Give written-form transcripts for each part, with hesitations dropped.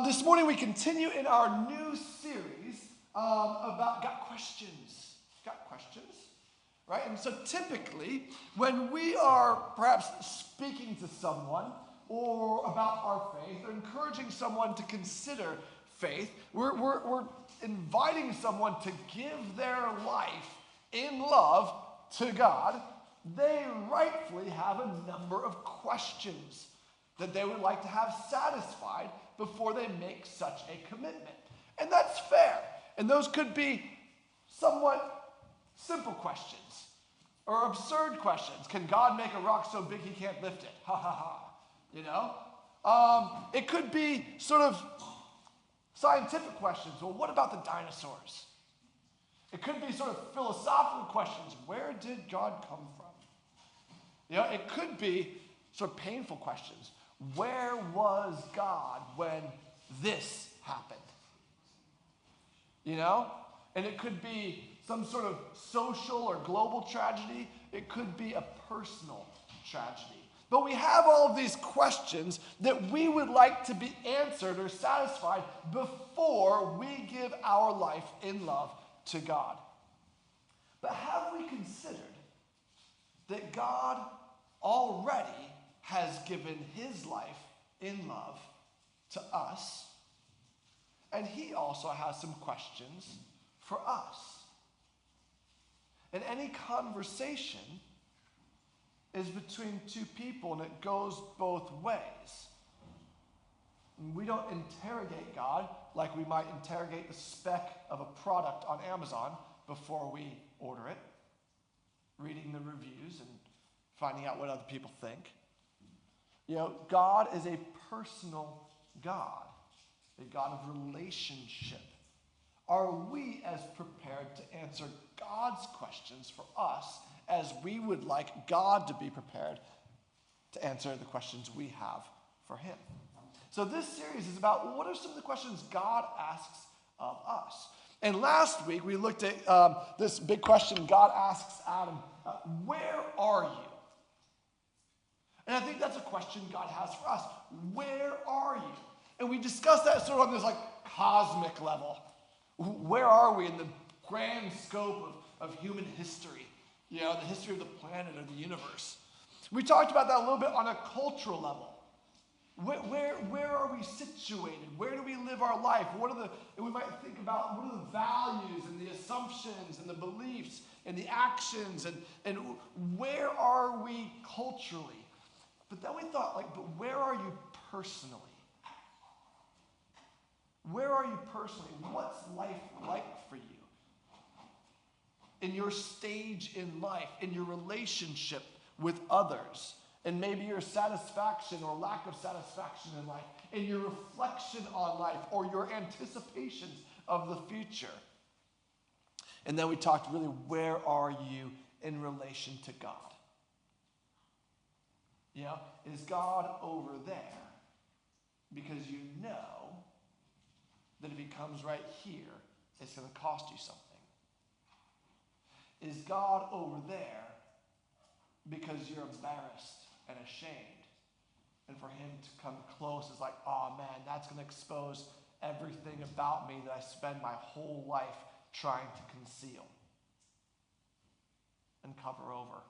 This morning we continue in our new series about Got Questions. Got questions? Right? And so typically, when we are perhaps speaking to someone or about our faith or encouraging someone to consider faith, we're inviting someone to give their life in love to God. They rightfully have a number of questions that they would like to have satisfied before they make such a commitment. And that's fair. And those could be somewhat simple questions or absurd questions. Can God make a rock so big he can't lift it? Ha ha ha. You know? It could be sort of scientific questions. Well, what about the dinosaurs? It could be sort of philosophical questions. Where did God come from? You know, it could be sort of painful questions. Where was God when this happened? You know? And it could be some sort of social or global tragedy. It could be a personal tragedy. But we have all of these questions that we would like to be answered or satisfied before we give our life in love to God. But have we considered that God already has given his life in love to us, and he also has some questions for us? And any conversation is between two people, and it goes both ways. We don't interrogate God like we might interrogate the spec of a product on Amazon before we order it, reading the reviews and finding out what other people think. You know, God is a personal God, a God of relationship. Are we as prepared to answer God's questions for us as we would like God to be prepared to answer the questions we have for him? So this series is about what are some of the questions God asks of us. And last week we looked at this big question God asks Adam, where are you? And I think that's a question God has for us. Where are you? And we discussed that sort of on this like cosmic level. Where are we in the grand scope of human history? You know, the history of the planet or the universe. We talked about that a little bit on a cultural level. Where are we situated? Where do we live our life? And we might think about what are the values and the assumptions and the beliefs and the actions and where are we culturally? But then we thought, but where are you personally? Where are you personally? What's life like for you? In your stage in life, in your relationship with others, and maybe your satisfaction or lack of satisfaction in life, in your reflection on life, or your anticipations of the future. And then we talked really, where are you in relation to God? You know, is God over there because you know that if he comes right here, it's going to cost you something? Is God over there because you're embarrassed and ashamed? And for him to come close is like, oh man, that's going to expose everything about me that I spend my whole life trying to conceal and cover over.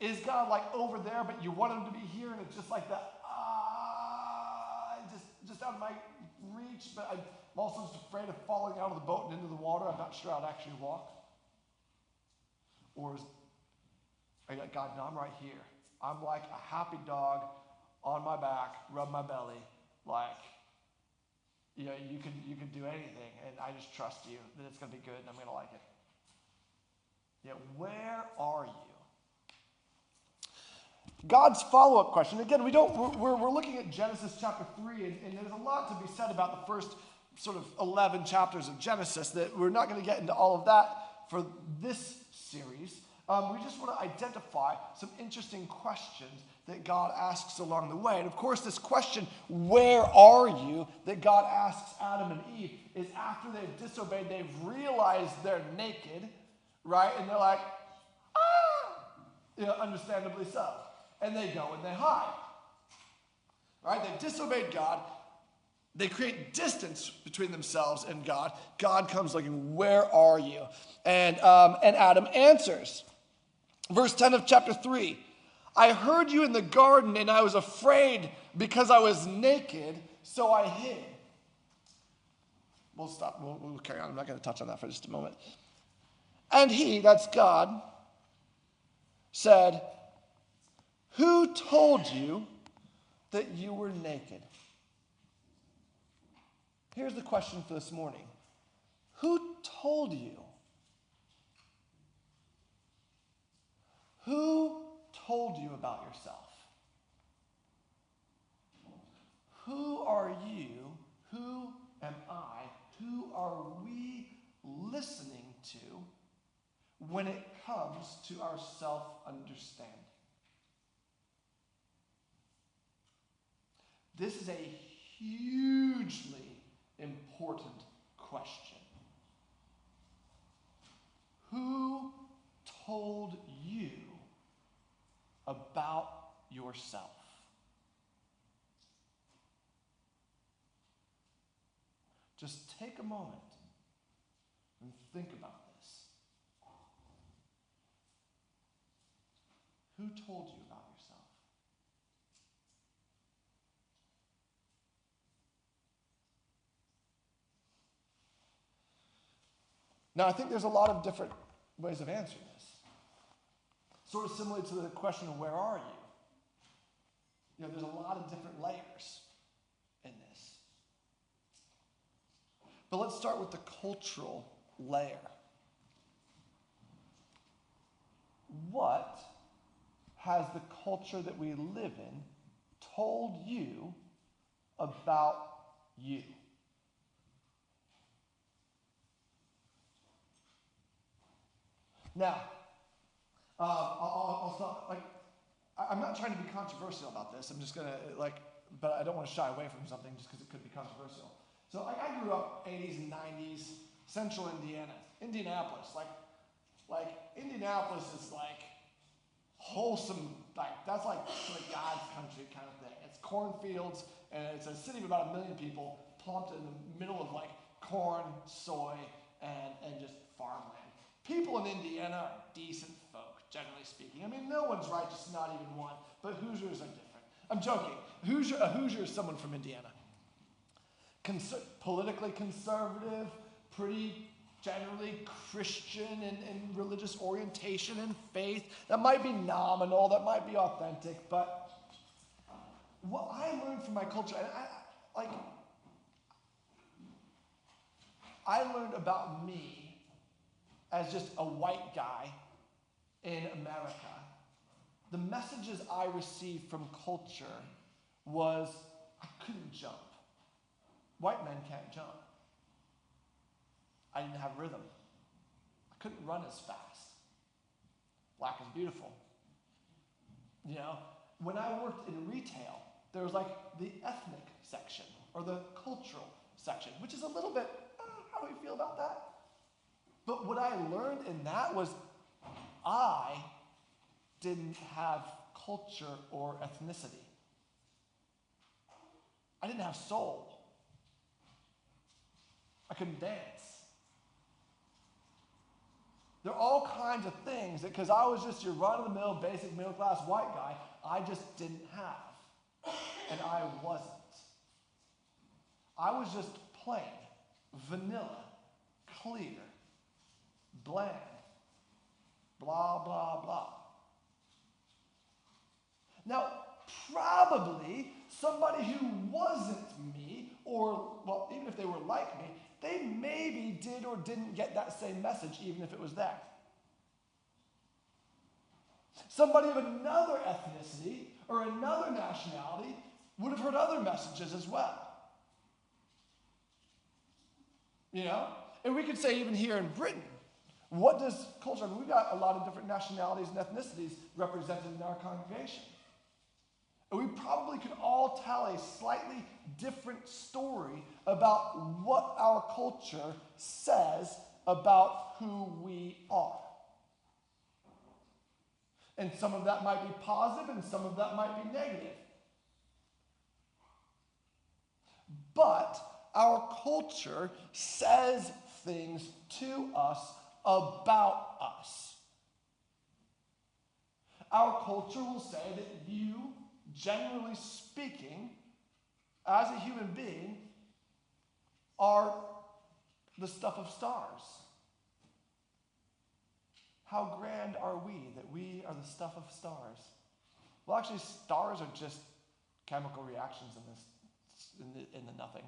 Is God like over there, but you want him to be here, and it's just like that, just out of my reach, but I'm also just afraid of falling out of the boat and into the water. I'm not sure I'd actually walk. Or is God, no, I'm right here. I'm like a happy dog on my back, rub my belly, like, you know, you can do anything, and I just trust you that it's going to be good and I'm going to like it. Yeah, where are you? God's follow-up question. Again, we're looking at Genesis chapter 3, and there's a lot to be said about the first sort of 11 chapters of Genesis that we're not going to get into all of that for this series. We just want to identify some interesting questions that God asks along the way. And of course, this question, where are you, that God asks Adam and Eve, is after they've disobeyed, they've realized they're naked, right? And they're like, you know, understandably so. And they go and they hide. right? They've disobeyed God. They create distance between themselves and God. God comes looking, where are you? And Adam answers. Verse 10 of chapter 3. I heard you in the garden, and I was afraid because I was naked, so I hid. We'll stop. We'll carry on. I'm not going to touch on that for just a moment. And he, that's God, said, who told you that you were naked? Here's the question for this morning. Who told you? Who told you about yourself? Who are you? Who am I? Who are we listening to when it comes to our self-understanding? This is a hugely important question. Who told you about yourself? Just take a moment and think about this. Who told you about yourself? Now, I think there's a lot of different ways of answering this. Sort of similar to the question of where are you? You know, there's a lot of different layers in this. But let's start with the cultural layer. What has the culture that we live in told you about you? Now, I'll stop. I'm not trying to be controversial about this. I'm just gonna but I don't want to shy away from something just because it could be controversial. So I grew up 80s and 90s, central Indiana, Indianapolis. Like Indianapolis is like wholesome. That's like sort of God's country kind of thing. It's cornfields, and it's a city of about 1 million people, plumped in the middle of like corn, soy, and just farmland. People in Indiana are decent folk, generally speaking. I mean, no one's righteous, not even one, but Hoosiers are different. I'm joking. A Hoosier is someone from Indiana. Politically conservative, pretty generally Christian in religious orientation and faith. That might be nominal, that might be authentic, but what I learned from my culture, and I learned about me as just a white guy in America. The messages I received from culture was I couldn't jump. White men can't jump. I didn't have rhythm. I couldn't run as fast. Black is beautiful. You know, when I worked in retail, there was like the ethnic section or the cultural section, which is a little bit, how do we feel about that? But what I learned in that was I didn't have culture or ethnicity. I didn't have soul. I couldn't dance. There are all kinds of things that, because I was just your run-of-the-mill, basic middle-class white guy, I just didn't have. And I wasn't. I was just plain, vanilla, clear, bland, blah, blah, blah. Now, probably somebody who wasn't me, or, well, even if they were like me, they maybe did or didn't get that same message, even if it was there. Somebody of another ethnicity or another nationality would have heard other messages as well. You know? And we could say even here in Britain, what does culture, I mean, we've got a lot of different nationalities and ethnicities represented in our congregation. And we probably could all tell a slightly different story about what our culture says about who we are. And some of that might be positive and some of that might be negative. but our culture says things to us about us. Our culture will say that you, generally speaking, as a human being, are the stuff of stars. How grand are we that we are the stuff of stars? Well, actually, stars are just chemical reactions in the nothing.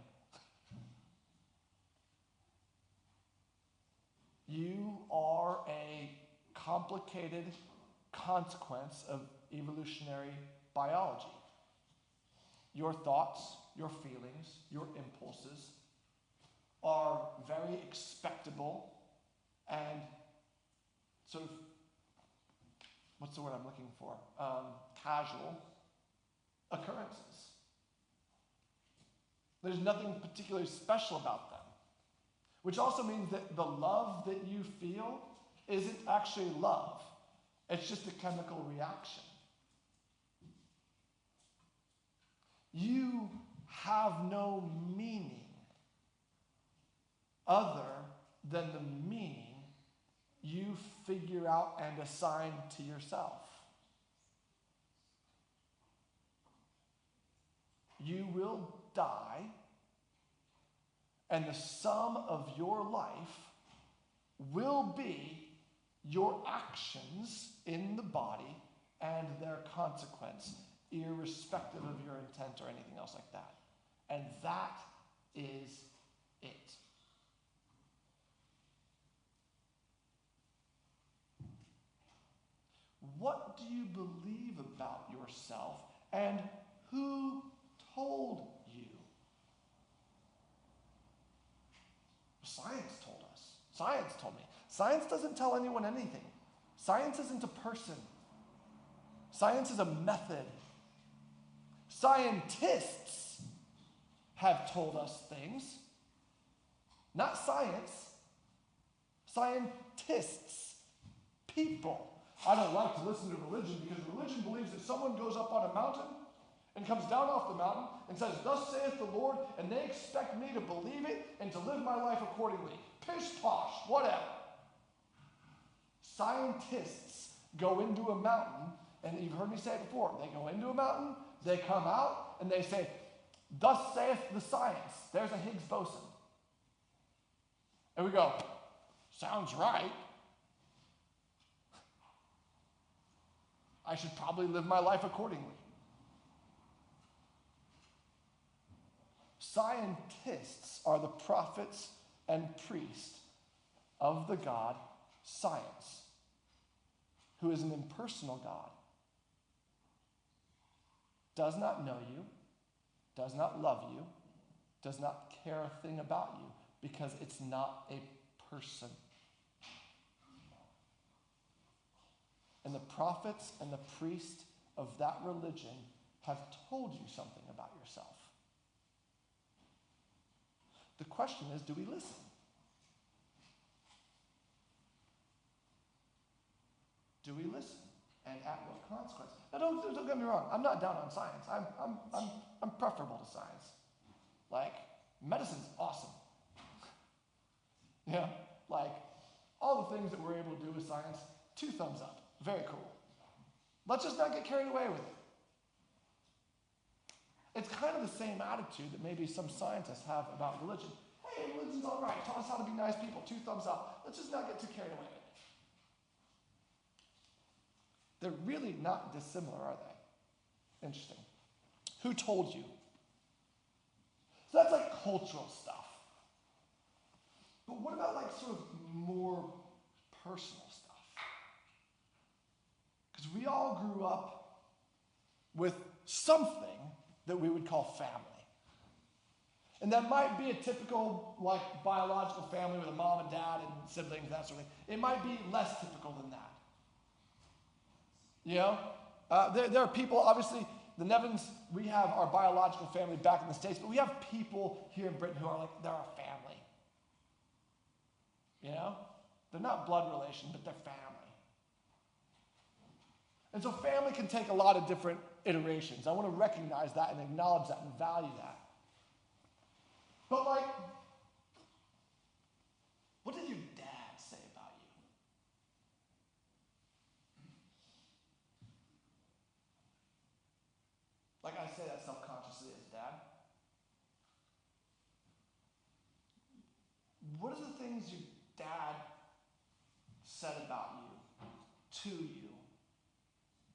You are a complicated consequence of evolutionary biology. Your thoughts, your feelings, your impulses are very expectable and sort of, what's the word I'm looking for? Casual occurrences. There's nothing particularly special about them, which also means that the love that you feel isn't actually love. It's just a chemical reaction. You have no meaning other than the meaning you figure out and assign to yourself. You will die, and the sum of your life will be your actions in the body and their consequence, irrespective of your intent or anything else like that. And that is it. What do you believe about yourself, and who told you? Science told us. Science told me. Science doesn't tell anyone anything. Science isn't a person. Science is a method. Scientists have told us things. Not science. Scientists. People. I don't like to listen to religion because religion believes that someone goes up on a mountain and comes down off the mountain and says, "Thus saith the Lord," and they expect me to believe it and to live my life accordingly. Pish posh, whatever. Scientists go into a mountain, and you've heard me say it before, they go into a mountain, they come out, and they say, "Thus saith the science." There's a Higgs boson. And we go, "Sounds right. I should probably live my life accordingly." Scientists are the prophets and priests of the God, science, who is an impersonal God, does not know you, does not love you, does not care a thing about you, because it's not a person. And the prophets and the priests of that religion have told you something about yourself. The question is, do we listen? Do we listen? And at what consequence? Now, don't get me wrong. I'm not down on science. I'm preferable to science. Like, medicine's awesome. Yeah, like all the things that we're able to do with science, 2 thumbs up. Very cool. Let's just not get carried away with it. It's kind of the same attitude that maybe some scientists have about religion. Hey, religion's all right. Taught us how to be nice people. 2 thumbs up. Let's just not get too carried away with it. They're really not dissimilar, are they? Interesting. Who told you? So that's like cultural stuff. But what about like sort of more personal stuff? Because we all grew up with something that we would call family. And that might be a typical, like, biological family with a mom and dad and siblings, that sort of thing. It might be less typical than that. You know? There are people, obviously, the Nevins, we have our biological family back in the States, but we have people here in Britain who are like, they're our family. You know? They're not blood relation, but they're family. And so family can take a lot of different iterations. I want to recognize that and acknowledge that and value that. But like, what did your dad say about you? Like I say that self-consciously as dad. What are the things your dad said about you, to you?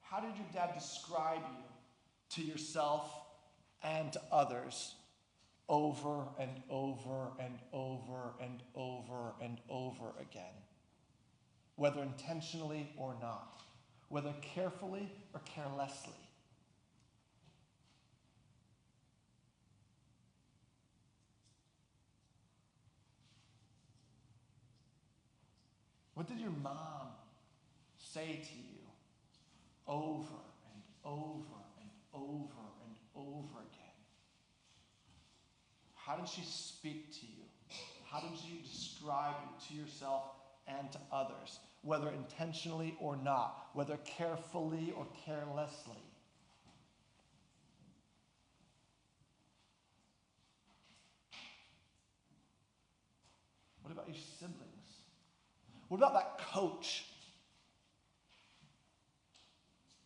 How did your dad describe you to yourself and to others over and over and over and over and over again? Whether intentionally or not, whether carefully or carelessly. What did your mom say to you over and over and over and over again? How did she speak to you? How did she describe you to yourself and to others, whether intentionally or not, whether carefully or carelessly? What about your siblings? What about that coach?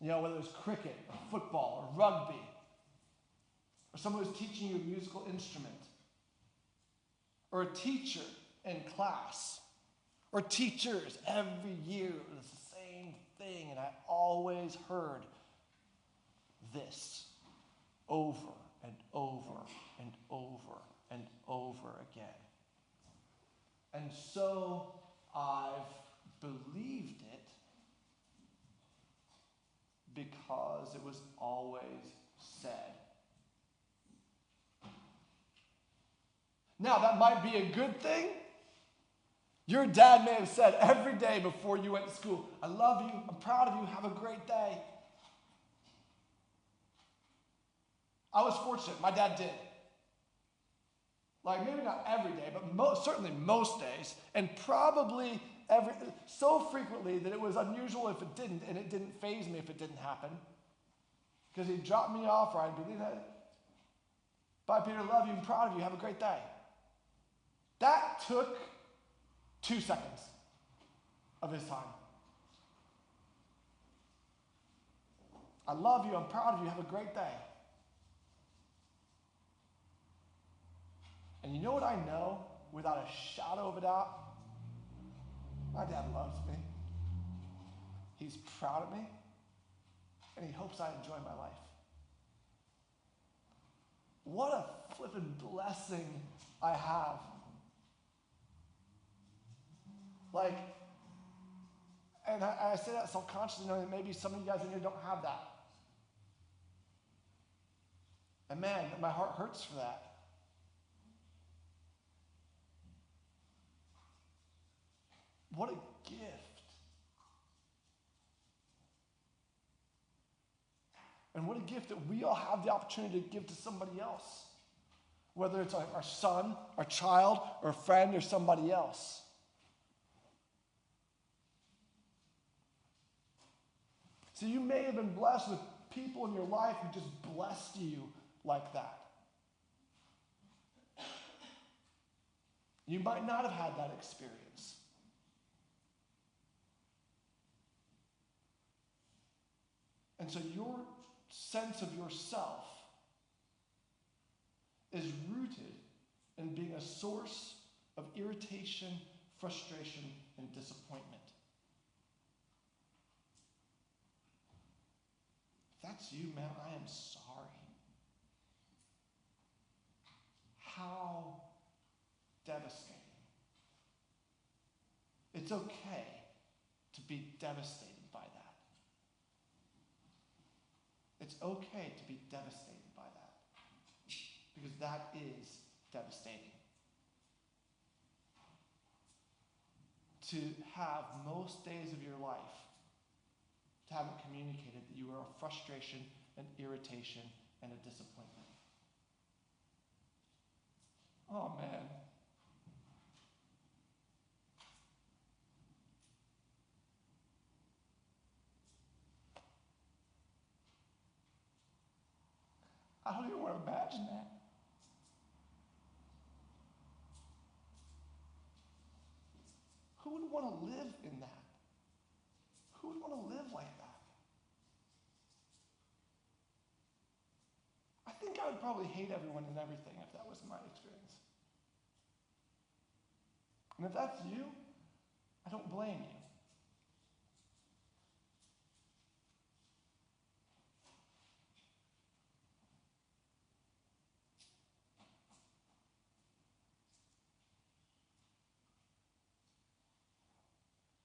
You know, whether it's cricket or football or rugby, or someone who's teaching you a musical instrument, or a teacher in class, or teachers every year. It was the same thing, and I always heard this over and over and over and over again. And so I've believed it because it was always said. Now, that might be a good thing. Your dad may have said every day before you went to school, I love you, I'm proud of you, have a great day. I was fortunate, my dad did. Like maybe not every day, but certainly most days, and probably so frequently that it was unusual if it didn't, and it didn't faze me if it didn't happen. Because he'd drop me off, or I'd be leaving. Bye, Peter, love you, I'm proud of you, have a great day. That took 2 seconds of his time. I love you, I'm proud of you, have a great day. And you know what I know without a shadow of a doubt? My dad loves me. He's proud of me. And he hopes I enjoy my life. What a flippin' blessing I have. Like, and I say that self-consciously knowing that maybe some of you guys in here don't have that. And man, my heart hurts for that. What a gift. And what a gift that we all have the opportunity to give to somebody else. Whether it's our son, our child, or a friend, or somebody else. So you may have been blessed with people in your life who just blessed you like that. You might not have had that experience. And so your sense of yourself is rooted in being a source of irritation, frustration, and disappointment. If that's you, man, I am sorry. How devastating. It's okay to be devastated by that. It's okay to be devastated by that. Because that is devastating. To have most days of your life to have it communicated that you are a frustration, an irritation, and a disappointment. Oh, man. I don't even want to imagine that. would want to live in that? Who would want to live like that? I think I would probably hate everyone and everything if that was my experience. And if that's you, I don't blame you.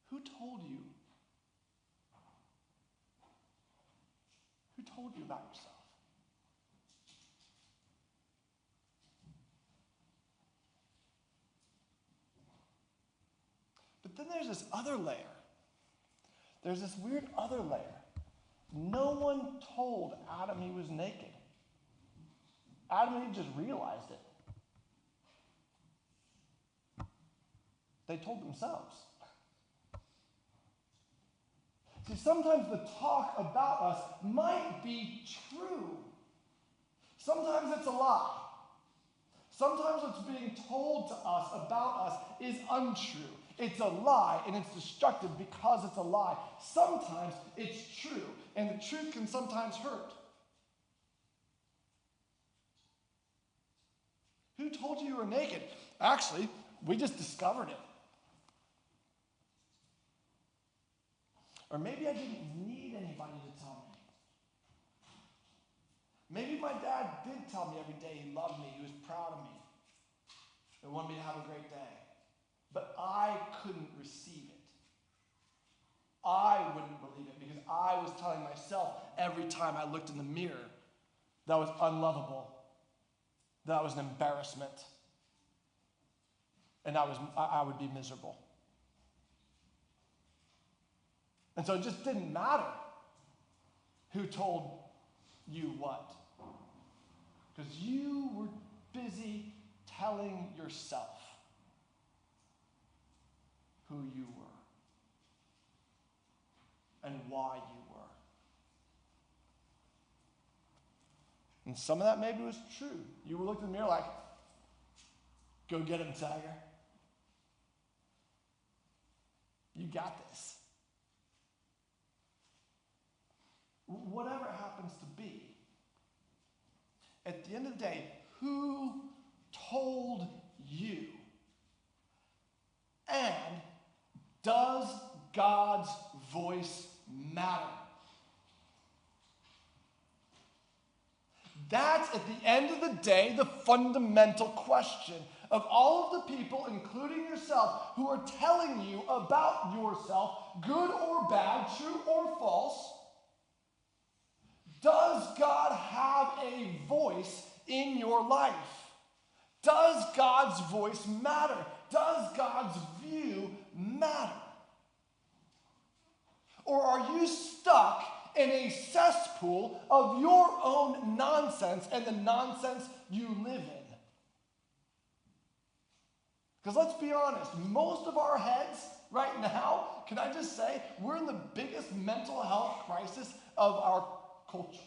Who told you? Who told you about yourself? But then there's this other layer. There's this weird other layer. No one told Adam he was naked. Adam and Eve just realized it. They told themselves. See, sometimes the talk about us might be true. Sometimes it's a lie. Sometimes what's being told to us about us is untrue. It's a lie, and it's destructive because it's a lie. Sometimes it's true, and the truth can sometimes hurt. Who told you were naked? Actually, we just discovered it. Or maybe I didn't need anybody to tell me. Maybe my dad did tell me every day he loved me, he was proud of me, and wanted me to have a great day. But I couldn't receive it. I wouldn't believe it because I was telling myself every time I looked in the mirror that I was unlovable, that I was an embarrassment, and I would be miserable. And so it just didn't matter who told you what. Because you were busy telling yourself who you were and why you were. And some of that maybe was true. You looked in the mirror like, go get him, Tiger. You got this. Whatever it happens to be, at the end of the day, who told you? And does God's voice matter? That's, at the end of the day, the fundamental question of all of the people, including yourself, who are telling you about yourself, good or bad, true or false. Does God have a voice in your life? Does God's voice matter? Does God's view matter? Or are you stuck in a cesspool of your own nonsense and the nonsense you live in? Because let's be honest, most of our heads right now, can I just say, we're in the biggest mental health crisis of our culture.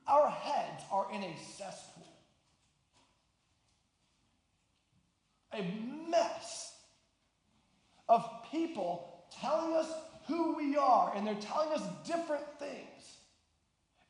Our heads are in a cesspool. A mess of people telling us who we are, and they're telling us different things.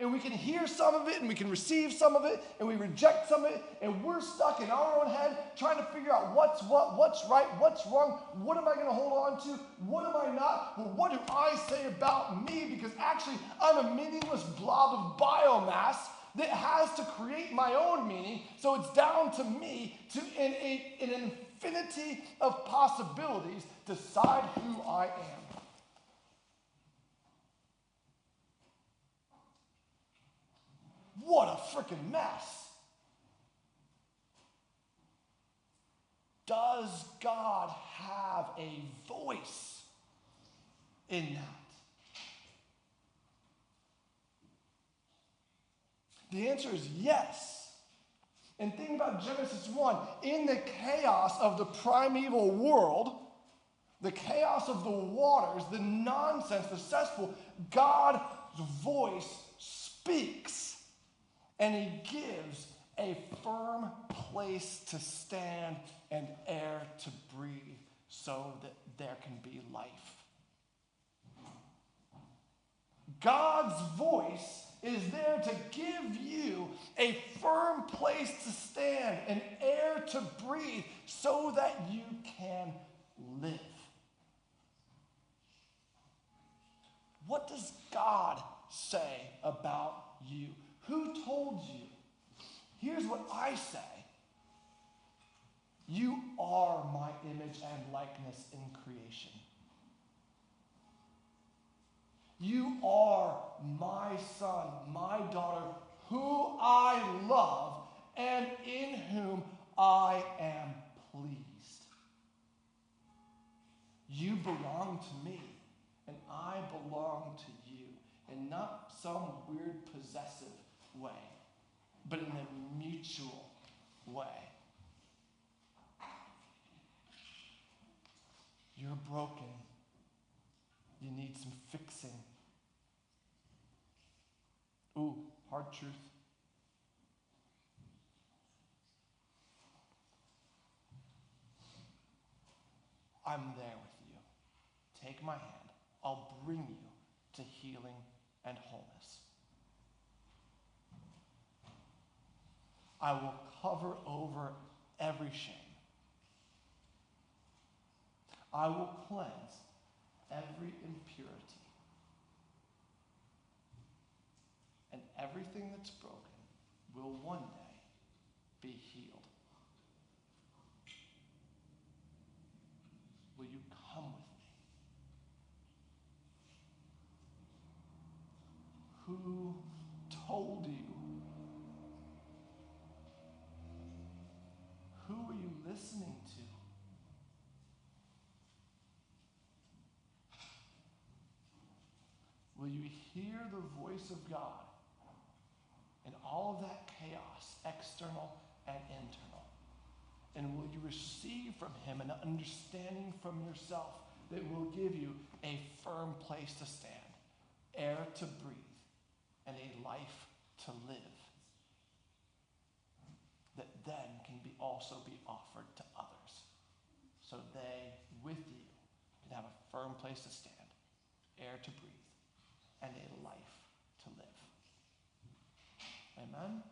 And we can hear some of it, and we can receive some of it, and we reject some of it, and we're stuck in our own head trying to figure out what's what, what's right, what's wrong, what am I going to hold on to, what am I not, well, what do I say about me, because actually I'm a meaningless blob of biomass that has to create my own meaning, so it's down to me to, in an infinity of possibilities, decide who I am. What a freaking mess. Does God have a voice in that? The answer is yes. And think about Genesis 1. In the chaos of the primeval world, the chaos of the waters, the nonsense, the cesspool, God's voice speaks. And he gives a firm place to stand and air to breathe so that there can be life. God's voice is there to give you a firm place to stand, an air to breathe, so that you can live. What does God say about you? Who told you? Here's what I say. You are my image and likeness in creation. You are my son, my daughter, who I love and in whom I am pleased. You belong to me, and I belong to you, in not some weird possessive way, but in a mutual way. You're broken. You need some fixing. Ooh, hard truth. I'm there with you. Take my hand. I'll bring you to healing and wholeness. I will cover over every shame. I will cleanse every impurity. And everything that's broken will one day be healed. Will you come with me? Who told you? Who are you listening to? Will you hear the voice of God in all of that chaos, external and internal? And will you receive from him an understanding from yourself that will give you a firm place to stand, air to breathe, and a life to live that then can also be offered to others, so they, with you, can have a firm place to stand, air to breathe, and a life to live. Amen?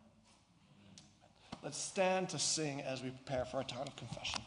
Let's stand to sing as we prepare for our time of confession.